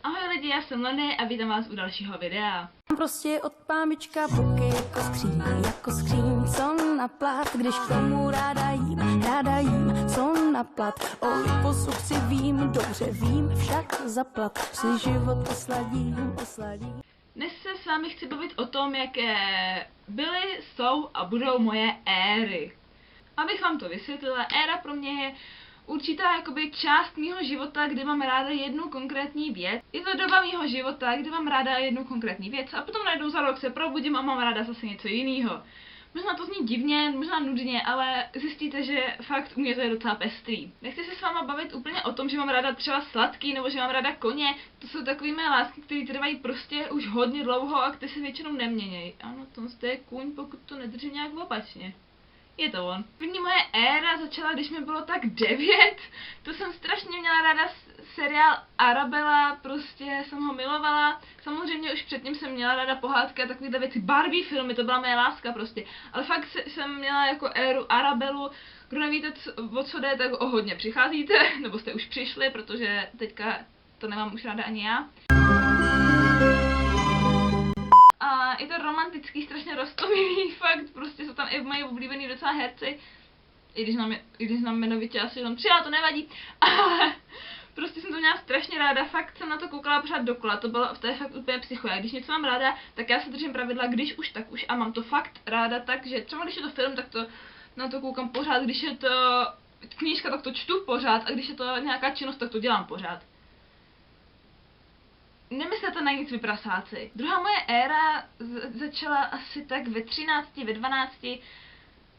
Ahoj lidi, já jsem Leny a vítám vás u dalšího videa. Prostě od pámička boky jako skříň, co na plat, když k tomu ráda jím, co na plat. O liposu si vím, dobře vím, však zaplat, si život osladím. Dnes se s vámi chci bavit o tom, jaké byly, jsou a budou moje éry. Abych vám to vysvětlila, éra pro mě je určitá jakoby část mýho života, kdy mám ráda jednu konkrétní věc. Je to doba mýho života, kdy mám ráda jednu konkrétní věc a potom najednou za rok se probudím a mám ráda zase něco jiného. Možná to zní divně, možná nudně, ale zjistíte, že fakt u mě to je docela pestrý. Nechci se s váma bavit úplně o tom, že mám ráda třeba sladký nebo že mám ráda koně. To jsou takové mé lásky, které trvají prostě už hodně dlouho a které se většinou neměnějí. Ano, to je kůň, pokud to nedržím nějak opačně. Je to on. První moje éra začala, když mi bylo tak 9. To jsem strašně měla ráda seriál Arabella, prostě jsem ho milovala. Samozřejmě už předtím jsem měla ráda pohádky a takovéhle věci. Barbie filmy, to byla moje láska prostě. Ale fakt jsem měla jako éru Arabelu. Kdo nevíte, o co jde, tak o hodně přicházíte, nebo jste už přišli, protože teďka to nemám už ráda ani já. A je to romantický, strašně roztomilý, fakt, prostě jsou tam i moji oblíbený docela herci, i když znám jmenovitě asi jenom 3, ale to nevadí, ale prostě jsem to měla strašně ráda, fakt jsem na to koukala pořád dokola, to je fakt úplně psycho, a když něco mám ráda, tak já se držím pravidla, když už, tak už a mám to fakt ráda, takže třeba když je to film, tak to na to koukám pořád, když je to knížka, tak to čtu pořád a když je to nějaká činnost, tak to dělám pořád. Nemyslete na nic, vy prasáci. Druhá moje éra začala asi tak ve 13, ve 12,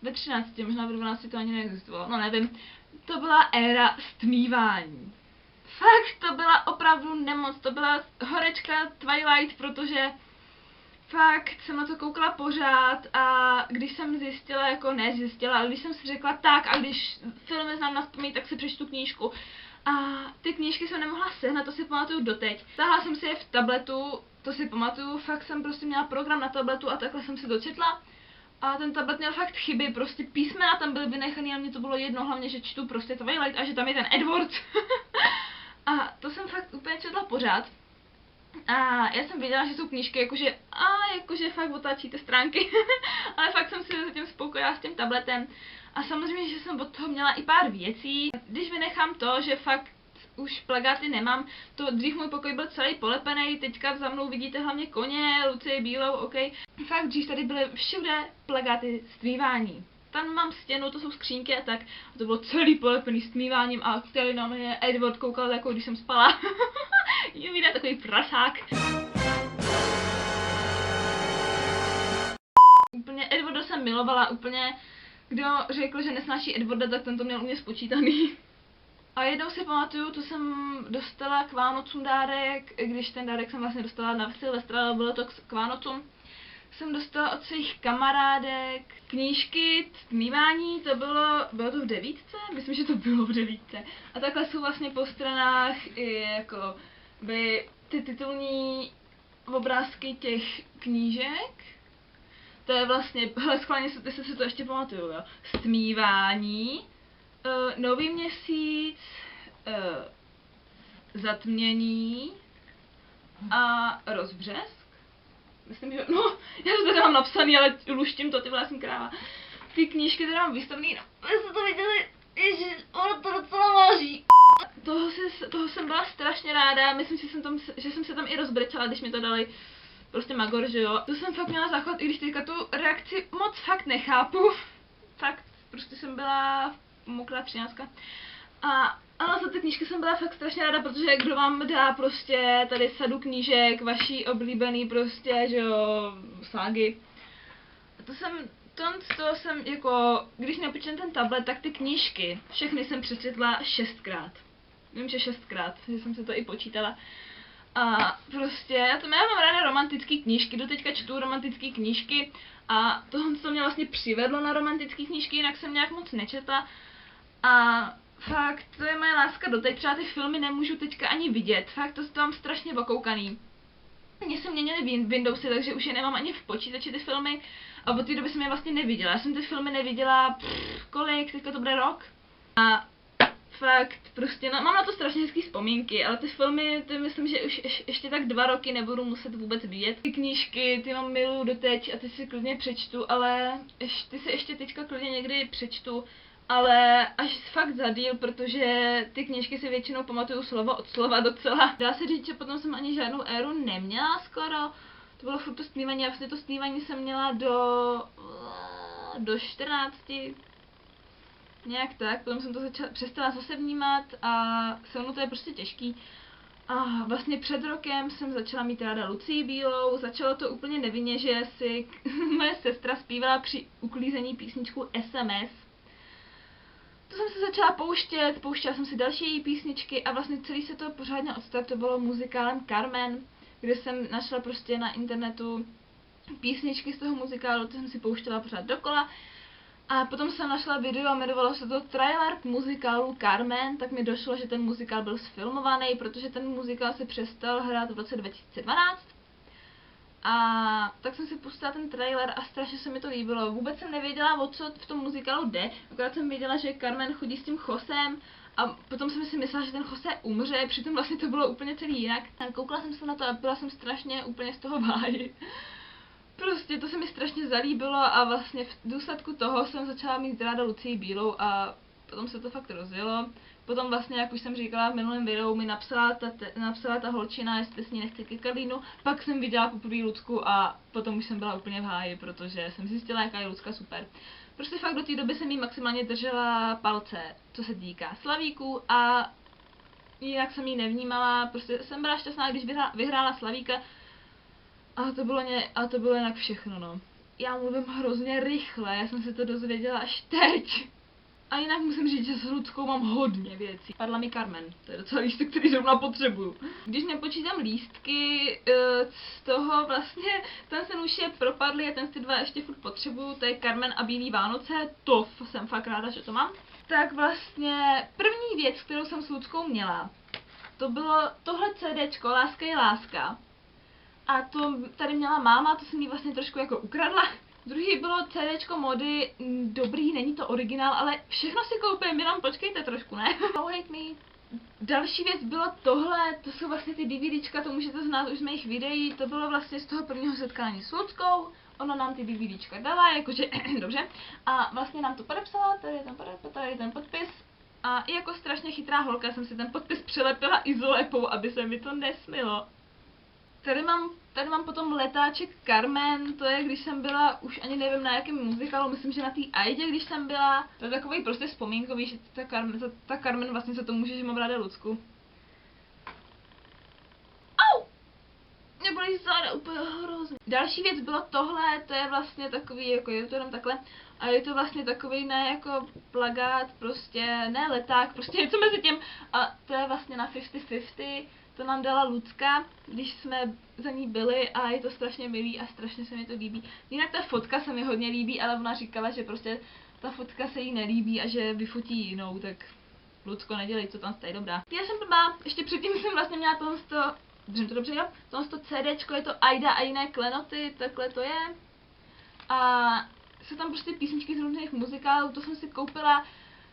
ve 13, možná ve 12 to ani neexistovalo, no nevím. To byla éra stmívání. Fakt, to byla opravdu nemoc, to byla horečka Twilight, protože fakt jsem na to koukala pořád a když jsem zjistila, jako nezjistila, ale když jsem si řekla tak a když filmy znám nazpaměť, tak si přečtu knížku. A ty knížky jsem nemohla sehnat, to si pamatuju doteď. Stáhla jsem si je v tabletu, to si pamatuju, fakt jsem prostě měla program na tabletu a takhle jsem si dočetla. A ten tablet měl fakt chyby, prostě písmena tam byly vynechaný a mně to bylo jedno, hlavně, že čtu prostě Twilight a že tam je ten Edward. A to jsem fakt úplně četla pořád. A já jsem věděla, že jsou knížky jakože fakt otáčíte stránky, ale fakt jsem si zatím spokojila s tím tabletem. A samozřejmě, že jsem od toho měla i pár věcí. Když vynechám to, že fakt už plagáty nemám, to dřív můj pokoj byl celý polepený, teďka za mnou vidíte hlavně koně, Lucii bílou, ok. Fakt dřív tady byly všude plagáty stmívání. Tam mám stěnu, to jsou skřínky a tak, a to bylo celý polepený stmíváním a který na mě Edward koukal jako když jsem spala. Vidíte, takový prasák. Úplně Edwarda jsem milovala, úplně kdo řekl, že nesnáší Edwarda, tak ten to měl u mě spočítaný. A jednou si pamatuju, to jsem dostala k Vánocům dárek, když ten dárek jsem vlastně dostala na Silvestra, ale bylo to k Vánocům. Jsem dostala od svých kamarádek knížky stmívání, to bylo to v 9? Myslím, že to bylo v 9. A takhle jsou vlastně po stranách i jako by ty titulní obrázky těch knížek. To je vlastně, hele schválně si to ještě pamatuju, jo. Stmívání, nový měsíc, zatmění a rozbřesk. Myslím, že, no, já to tady mám napsaný, ale luštím to, ty vole, já jsem kráva. Ty knížky tady mám vystavený, no, jste to viděli, ježiš, ono to docela váží. Toho jsem byla strašně ráda, myslím, že jsem se tam i rozbrečela, když mi to dali prostě Magor, že jo. To jsem fakt měla záchvat, i když teďka tu reakci moc fakt nechápu. Fakt, prostě jsem byla mokrá 13. Ale za ty knížky jsem byla fakt strašně ráda, protože kdo vám dá prostě tady sadu knížek, vaší oblíbený prostě, že jo, ságy. To jsem jako, když nepočítám ten tablet, tak ty knížky, všechny jsem přečetla 6krát. Vím, že 6krát, že jsem se to i počítala. A prostě, já mám ráda romantické knížky, doteďka čtu romantické knížky a tohle to mě vlastně přivedlo na romantické knížky, jinak jsem nějak moc nečetla. A fakt, to je moje láska doteď, třeba ty filmy nemůžu teďka ani vidět, fakt to mám strašně okoukaný. Mně se měnily Windowsy, takže už je nemám ani v počítači ty filmy a od té doby jsem je vlastně neviděla. Já jsem ty filmy neviděla, kolik, teďka to bude rok. A fakt prostě, no, mám na to strašně hezký vzpomínky, ale ty filmy, ty myslím, že už ještě tak 2 roky nebudu muset vůbec vidět. Ty knížky, ty mám miluju doteď a ty si klidně přečtu, ale ty si ještě teďka klidně někdy přečtu, ale až fakt za díl, protože ty knížky si většinou pamatuju slovo od slova docela. Dá se říct, že potom jsem ani žádnou éru neměla skoro, to bylo furt to snívání a vlastně to snívání jsem měla do 14, nějak tak, potom jsem to přestala zase vnímat a se mnou to je prostě těžký. A vlastně před rokem jsem začala mít ráda Lucii Bílou, začalo to úplně nevinně, že si moje sestra zpívala při uklízení písničku SMS. To jsem se začala pouštěla jsem si další její písničky a vlastně celý se to pořádně odstartovalo muzikálem Carmen, kde jsem našla prostě na internetu písničky z toho muzikálu, to jsem si pouštěla pořád dokola. A potom jsem našla video a jmenovalo se to trailer k muzikálu Carmen, tak mi došlo, že ten muzikál byl sfilmovaný, protože ten muzikál se přestal hrát v roce 2012. A tak jsem si pustila ten trailer a strašně se mi to líbilo. Vůbec jsem nevěděla, o co v tom muzikálu jde, akorát jsem věděla, že Carmen chodí s tím Josem a potom jsem si myslela, že ten Jose umře, přitom vlastně to bylo úplně celý jinak. A koukala jsem se na to a byla jsem strašně úplně z toho v háji. Prostě to se mi strašně zalíbilo a vlastně v důsledku toho jsem začala mít ráda Lucii Bílou a potom se to fakt rozjelo. Potom vlastně, jak už jsem říkala v minulém videu, mi napsala ta holčina, jestli s ní nechci ke Karlínu, pak jsem viděla poprvé Lucku a potom už jsem byla úplně v háji, protože jsem zjistila, jaká je Lucka super. Prostě fakt do té doby jsem jí maximálně držela palce, co se týká slavíků a jinak jsem ji nevnímala, prostě jsem byla šťastná, když vyhrála Slavíka. A to bylo jinak všechno, no. Já mluvím hrozně rychle, já jsem se to dozvěděla až teď. A jinak musím říct, že s Luckou mám hodně věcí. Padla mi Carmen, to je docela lístek, který zrovna potřebuju. Když nepočítám lístky, z toho vlastně, ten sen už je propadlý a ten ty 2 ještě furt potřebuju, to je Carmen a Bílý Vánoce, to jsem fakt ráda, že to mám. Tak vlastně první věc, kterou jsem s Luckou měla, to bylo tohle CDčko Láska je láska. A to tady měla máma, to jsem jí vlastně trošku jako ukradla. Druhý bylo CDčko Mody, dobrý, není to originál, ale všechno si koupím, jenom počkejte trošku, ne? Don't hate me. Další věc bylo tohle, to jsou vlastně ty DVDčka, to můžete znát už z mých videí, to bylo vlastně z toho prvního setkání s Luckou. Ona nám ty DVDčka dala, jakože, dobře, a vlastně nám to podepsala, tady je ten podpis. A i jako strašně chytrá holka jsem si ten podpis přilepila izolepou, aby se mi to nesmilo. Tady mám potom letáček Carmen, to je když jsem byla, už ani nevím na jakém muzikálu, myslím, že na té Aidě, když jsem byla. To je takový prostě vzpomínkový, že ta Carmen vlastně se to může, že mám ráda Lucku. Au! Mě bolí záda úplně hrozně. Další věc bylo tohle, to je vlastně takový, jako je to jenom takhle. A je to vlastně takový ne jako plagát, prostě ne leták, prostě něco mezi tím. A to je vlastně na 50-50. To nám dala Lucka, když jsme za ní byli a je to strašně milý a strašně se mi to líbí. Jinak ta fotka se mi hodně líbí, ale ona říkala, že prostě ta fotka se jí nelíbí a že vyfotí jinou, tak Lucko, nedělej, co tam stojí, dobrá. Já jsem blbá, ještě předtím jsem vlastně měla tohle, držím to dobře, jo? Tohle CDčko, je to Aida a jiné klenoty, takhle to je. A jsou tam prostě písničky z různých muzikálů, to jsem si koupila,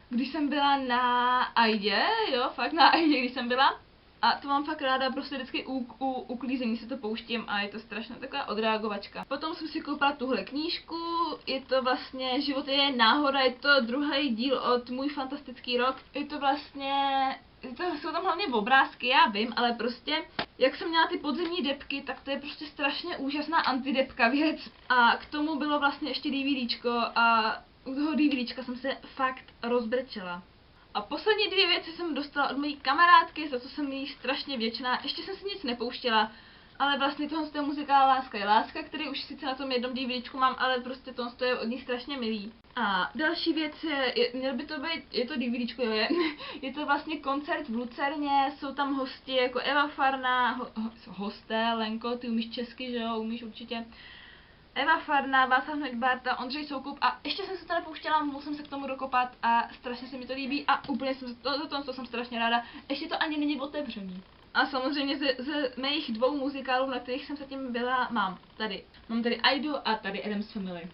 když jsem byla na Aidě, jo, fakt na Aidě, když jsem byla. A to mám fakt ráda, prostě vždycky u uklízení se to pouštím a je to strašně taková odreagovačka. Potom jsem si koupila tuhle knížku, je to vlastně Život je náhoda, je to druhý díl od Můj fantastický rok. Je to vlastně, jsou tam hlavně obrázky, já vím, ale prostě, jak jsem měla ty podzemní debky, tak to je prostě strašně úžasná antidebka věc. A k tomu bylo vlastně ještě DVDčko a u toho DVDčka jsem se fakt rozbrečela. A poslední 2 věci jsem dostala od mojí kamarádky, za co jsem jí strašně vděčná. Ještě jsem si nic nepouštěla, ale vlastně tohle je muzikál Láska je láska, který už sice na tom jednom DVDčku mám, ale prostě tohle je od ní strašně milý. A další věc měl by to být, je to DVDčko, jo, je to vlastně koncert v Lucerně, jsou tam hosti jako Eva Farná, hosté, Lenko, ty umíš česky, že jo, umíš určitě. Eva Farná, Václav Noťbárta, Ondřej Soukup a ještě jsem se to nepouštěla, musel jsem se k tomu dokopat a strašně se mi to líbí a úplně jsem za to jsem strašně ráda, ještě to ani není otevřený. A samozřejmě ze mých 2 muzikálů, na kterých jsem zatím byla, mám tady Aidu a tady Addams Family.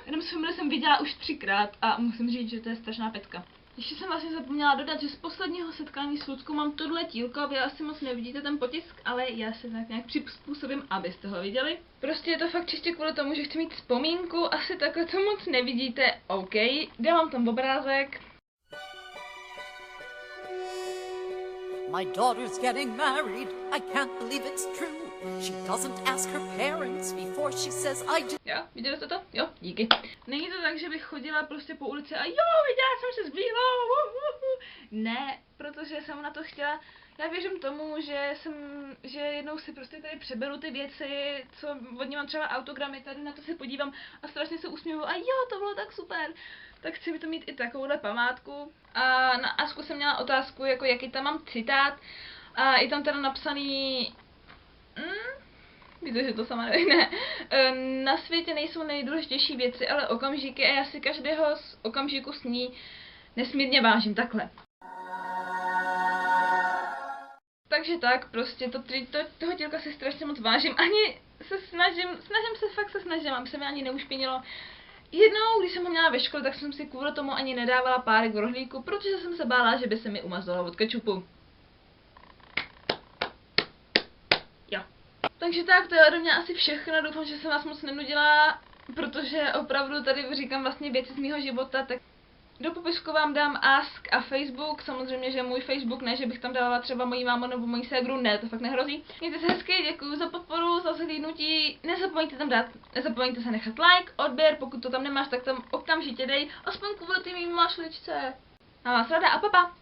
Addams Family jsem viděla už 3krát a musím říct, že to je strašná pecka. Ještě jsem vlastně zapomněla dodat, že z posledního setkání s Luckou mám tohle tílko, vy asi moc nevidíte ten potisk, ale já se tak nějak přizpůsobím, abyste ho viděli. Prostě je to fakt čistě kvůli tomu, že chci mít vzpomínku, asi takhle to moc nevidíte, OK, dávám tam obrázek. My daughter's getting married. I can't believe it's true. She doesn't ask her parents before she says I do. Jo, viděli jste to? Jo, díky. Není to tak, že bych chodila prostě po ulici a jo, viděla jsem se s Bílou. Ne, protože jsem na to chtěla. Já věřím tomu, že jednou si prostě tady přeberu ty věci, co od ní mám třeba autogramy, tady na to se podívám a strašně se usměvu a jo, to bylo tak super. Tak chci to mít i takovouhle památku. A na Asku jsem měla otázku, jako jaký tam mám citát a je tam teda napsaný... Víte, že to sama nevím, ne. Na světě nejsou nejdůležitější věci, ale okamžiky a já si každého z okamžiku s ní nesmírně vážím, takhle. Takže tak, prostě toho tělka si strašně moc vážím, ani se snažím se, aby se mi ani neušpinilo. Jednou, když jsem ho měla ve škole, tak jsem si kvůli tomu ani nedávala párek v rohlíku, protože jsem se bála, že by se mi umazalo od kečupu. Jo. Takže tak, to je ode mě asi všechno, doufám, že jsem vás moc nenudila, protože opravdu tady říkám vlastně věci z mýho života, tak do popisku vám dám Ask a Facebook, samozřejmě, že můj Facebook, ne, že bych tam dávala třeba moji mámu nebo moji ségru, ne, to fakt nehrozí. Mějte se hezky, děkuji za podporu, za zhlídnutí, nezapomeňte se nechat like, odběr, pokud to tam nemáš, tak tam okamžitě dej, aspoň kvůli ty mý mašličce. Mám vás ráda a papa!